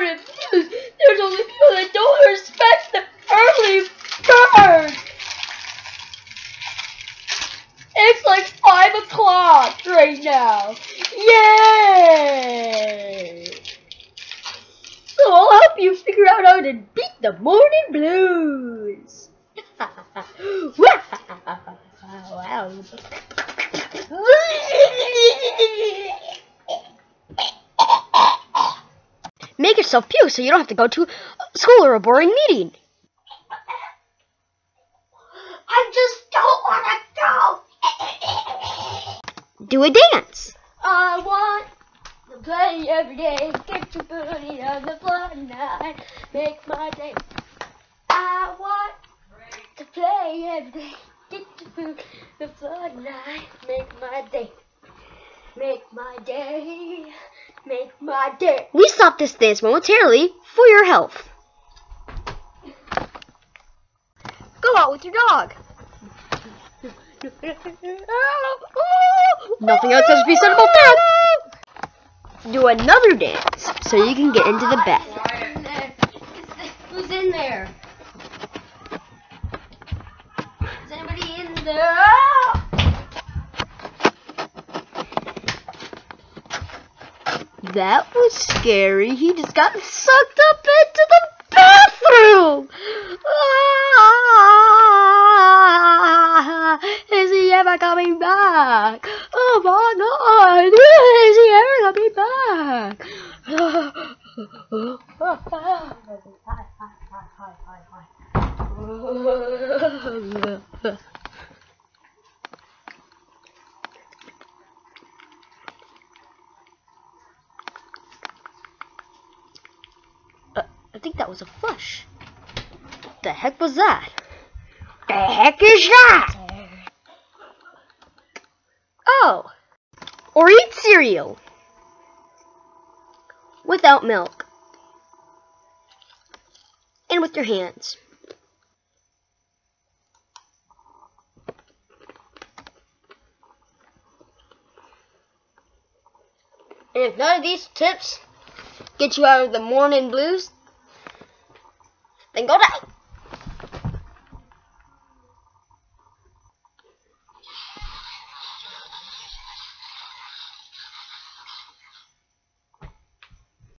morning news. There's only people that don't respect the early bird. It's like 5 o'clock right now. Yay! So I'll help you figure out how to beat the morning blues. Wow. Make yourself puke so you don't have to go to school or a boring meeting. I just don't want to go. Do a dance. I want to play every day. Get your booty on the floor tonight. Make my day. I want to play every day. Get your booty on the floor tonight. Make my day. Make my day. Make my day. We stop this dance momentarily for your health. Go out with your dog. Nothing else has to be said about that. Do another dance so you can get into the bathroom. Who's in there? Is anybody in there? That was scary. He just got sucked up into the bathroom. Is he ever coming back? Oh my God! Is he ever coming back? I think that was a flush. What the heck was that? The heck is that? Oh. Or eat cereal. Without milk. And with your hands. And if none of these tips get you out of the morning blues, then go die.